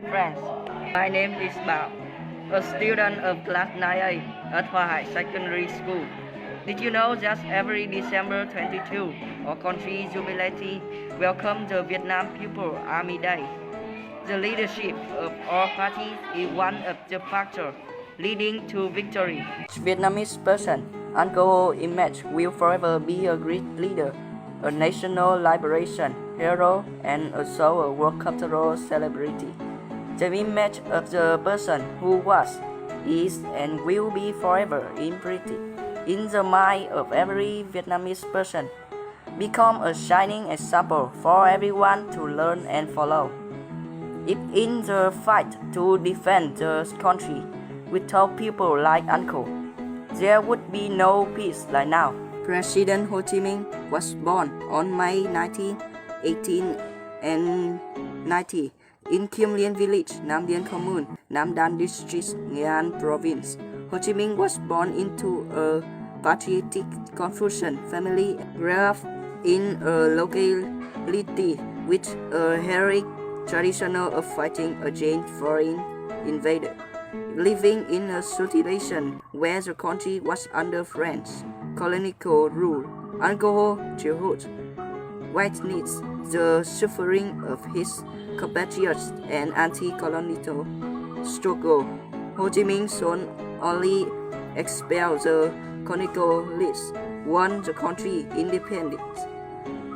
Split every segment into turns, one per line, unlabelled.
friends. My name is Bao, a student of class 9A at Hua Secondary School. Did you know that every December 22, our country jubilee welcomes the Vietnam People Army Day? The leadership of our party is one of the factors leading to victory. Vietnamese person, Uncle image will forever be a great leader, a national liberation hero, and also a world cultural celebrity. The image of the person who was, is, and will be forever imprinted in the mind of every Vietnamese person, become a shining example for everyone to learn and follow. If in the fight to defend the country, without people like Uncle, there would be no peace like now. President Ho Chi Minh was born on May 19, 1890 in Kim Liên Village, Nam Dien Commune, Nam Dan District, Nghệ An Province. Ho Chi Minh was born into a patriotic Confucian family, grew up in a locality with a heroic tradition of fighting against foreign invaders, living in a situation where the country was under French colonial rule. Alcohol, childhood, witnessed the suffering of his compatriots and anti-colonial struggle. Ho Chi Minh soon only expelled the colonialists, won the country independence,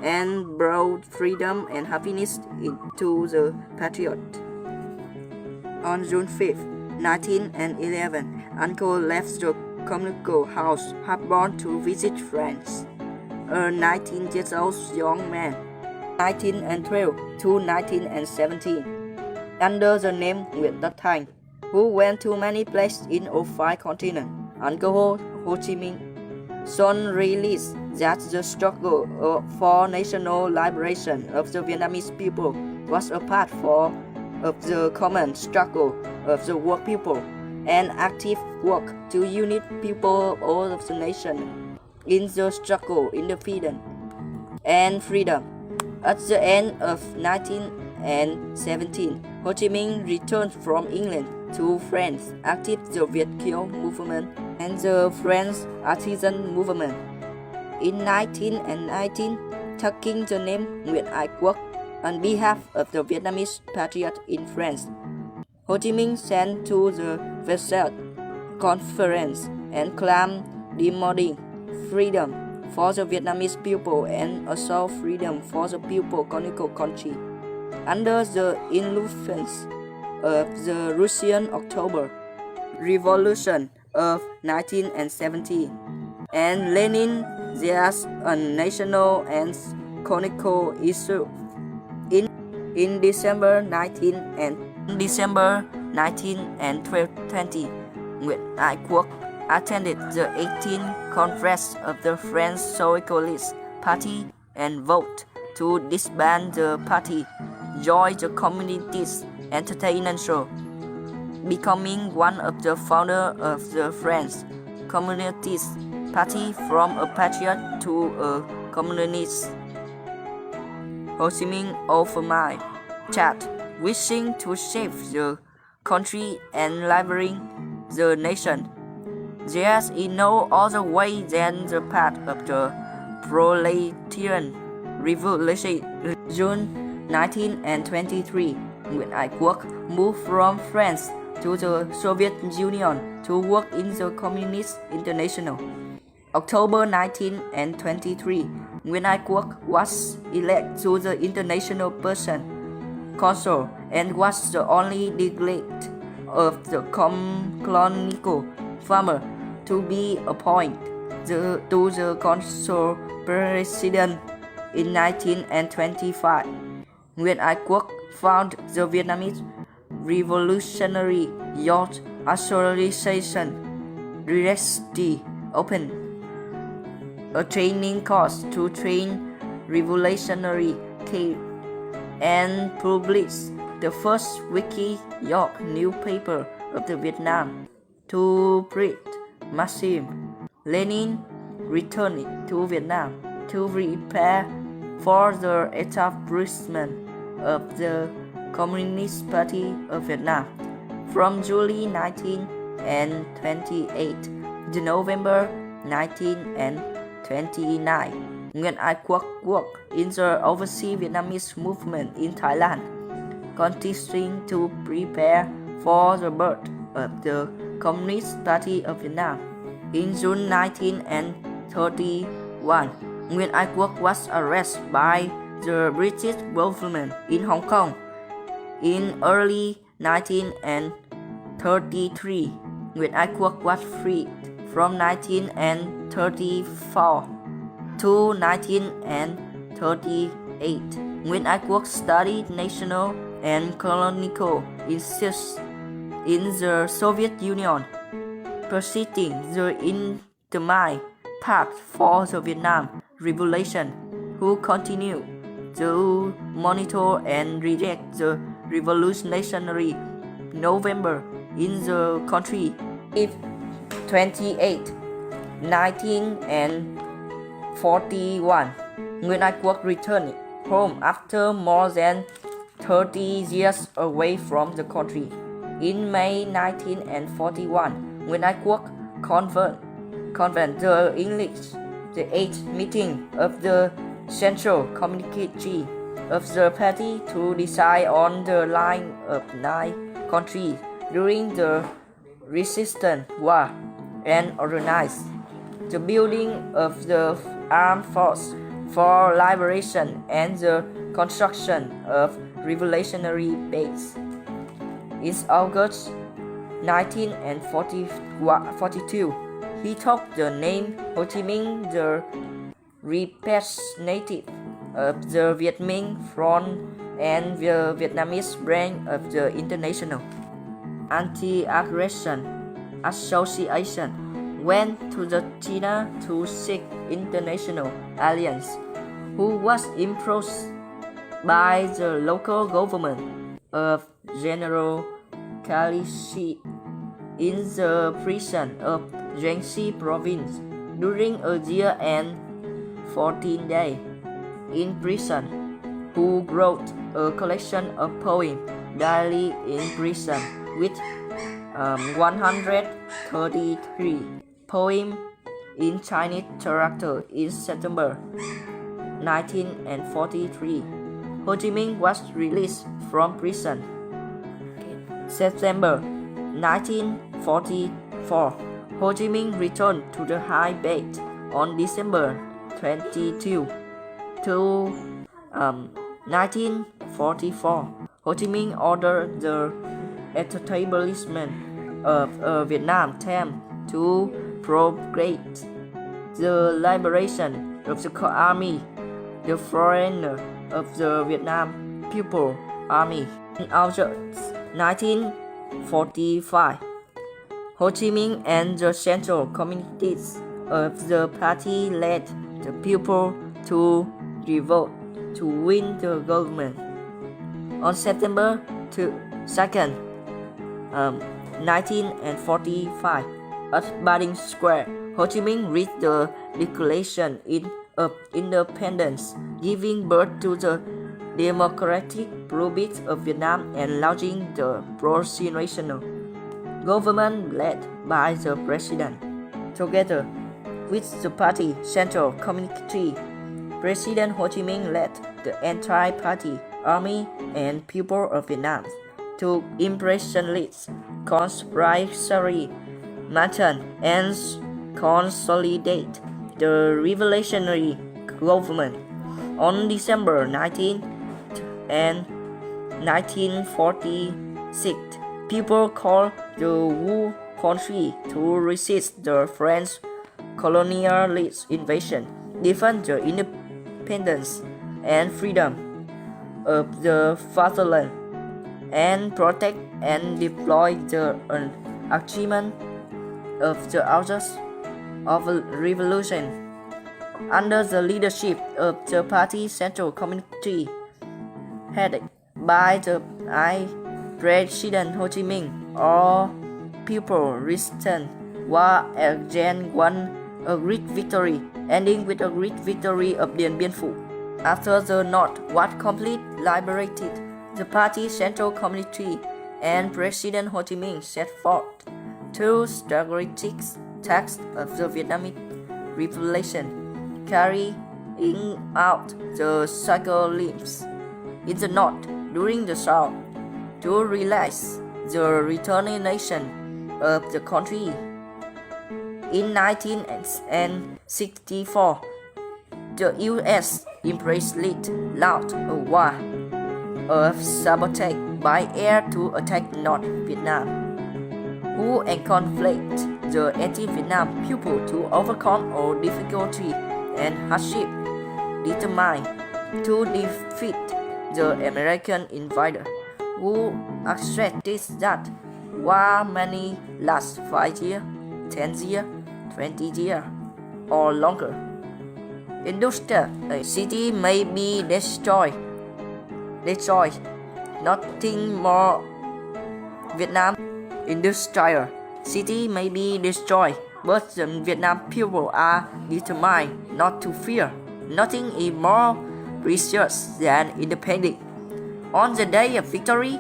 and brought freedom and happiness into the patriot. On June 5, 1911, Uncle left the communal house Harborn to visit France. A 19 years old young man, 1912 to 1917, under the name Qđnd, Thành, who went to many places in all 5 continents. Uncle Ho Chi Minh soon realized that the struggle for national liberation of the Vietnamese people was a part of the common struggle of the work people, and active work to unite people of all of the nation in the struggle, independence, and freedom. At the end of 1917, Ho Chi Minh returned from England to France, active the Viet Kieu movement and the French artisan movement. In 1919, taking the name Qđnd on behalf of the Vietnamese patriots in France, Ho Chi Minh sent to the Versailles Conference and claimed demanding freedom for the Vietnamese people and also freedom for the people colonial country. Under the influence of the Russian October Revolution of 1917 and Lenin, there's a national and colonial issue. In December 1920, Qđnd attended the 18th Congress of the French Socialist Party and voted to disband the party, join the Communists Entertainment Show, becoming one of the founders of the French Communist Party from a patriot to a communist. Ho Chi Minh offered chat, wishing to save the country and liberating the nation. There is no other way than the path of the proletarian revolution. June 1923, Qđnd moved from France to the Soviet Union to work in the Communist International. October 1923, Qđnd was elected to the International Person Council and was the only delegate of the colonial farmer to be appointed to the council president in 1925. Qđnd founded the Vietnamese Revolutionary Youth Association, RSD, opened a training course to train revolutionary cadres, and published the first Wiki York newspaper of the Vietnam. To print Maxim, Lenin returned to Vietnam to prepare for the establishment of the Communist Party of Vietnam from July 1928 to November 1929. Nguyễn Ái Quốc worked in the overseas Vietnamese movement in Thailand, continuing to prepare for the birth of the Communist Party of Vietnam. In June 1931, Nguyễn Ái Quốc was arrested by the British government in Hong Kong. In early 1933, Nguyễn Ái Quốc was freed from 1934 to 1938. Nguyễn Ái Quốc studied national and colonial issues in the Soviet Union, preceding the intermediate path for the Vietnam Revolution, who continued to monitor and direct the revolutionary November in the country. In 28, 1941, Nguyễn Ái Quốc returned home after more than 30 years away from the country. In May 1941, Nguyễn Ái Quốc convened the English, the 8th meeting of the Central Committee of the party to decide on the line of 9 countries during the Resistance War and organize the building of the armed force for liberation and the construction of revolutionary base. In August 1942, he took the name Ho Chi Minh, the representative of the Viet Minh Front and the Vietnamese branch of the International Anti-Aggression Association, went to the China to seek international alliance, who was imposed by the local government of General Calici in the prison of Jiangxi province during a year and 14 days in prison, who wrote a collection of poems daily in prison with 133 poems in Chinese character. In September 1943, Ho Chi Minh was released from prison. September 1944, Ho Chi Minh returned to the high base. On December 22 to 1944, Ho Chi Minh ordered the establishment of a Vietnam camp to propagate the liberation of the army, the foreigner of the Vietnam People Army. In August 1945, Ho Chi Minh and the central committees of the party led the people to revolt to win the government. On September 2nd, 1945, at Ba Đình Square, Ho Chi Minh read the Declaration of Independence, giving birth to the Democratic Republic of Vietnam and launching the pro-national government led by the President. Together with the party Central Committee, President Ho Chi Minh led the entire party, army, and people of Vietnam to impressionist, conspiracy, maintain and consolidate the revolutionary government. On December 19 and 1946, people called the whole country to resist the French colonialist invasion, defend the independence and freedom of the fatherland, and protect and deploy the achievement of the authors of a revolution. Under the leadership of the party Central Committee, headed by the President Ho Chi Minh, all people resistance war again won a great victory, ending with a great victory of Điện Biên Phủ. After the North was completely liberated, The party's central committee and President Ho Chi Minh set forth two strategic tasks of the Vietnamese Revolution, carrying out the cyclism in the north during the south to realize the determination of the country. In 1964, the U.S. implicitly launched a war of sabotage by air to attack North Vietnam, who conflict the anti-Vietnam people to overcome all difficulty and hardship, determined to defeat the American invader, who asserted that war may last 5 years, 10 years, 20 years, or longer. Industrial city may be destroyed. Nothing more. Vietnam industrial city may be destroyed, but the Vietnam people are determined not to fear. Nothing is more precious than independence. On the day of victory,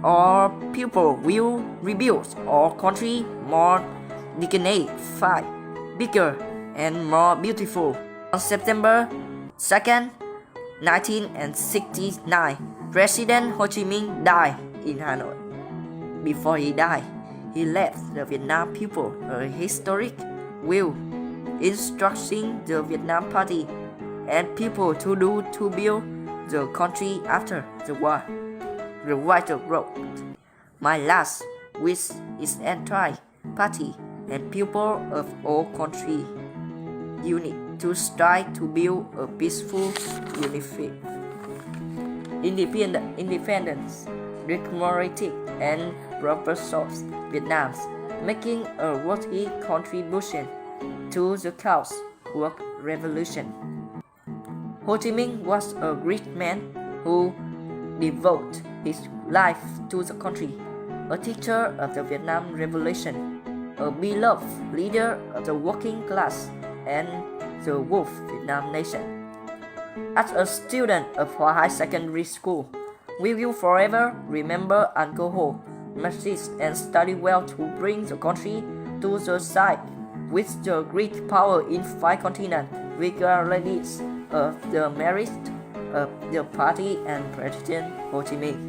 our people will rebuild our country more dignified, bigger, and more beautiful. On September 2nd, 1969, President Ho Chi Minh died in Hanoi. Before he died, he left the Vietnam people a historic will, instructing the Vietnam Party and people to build the country after the war. The writer wrote, "My last wish is entire party and people of all country unit to strive to build a peaceful, unified, independence, democratic, and prosperous Vietnam, making a worthy contribution to the cause of revolution." Ho Chi Minh was a great man who devoted his life to the country, a teacher of the Vietnam Revolution, a beloved leader of the working class and the whole Vietnam nation. As a student of high secondary school, we will forever remember Uncle Ho, persist and study well to bring the country to the side with the great power in 5 continents, regardless of the merits of the party and President Ho Chi Minh.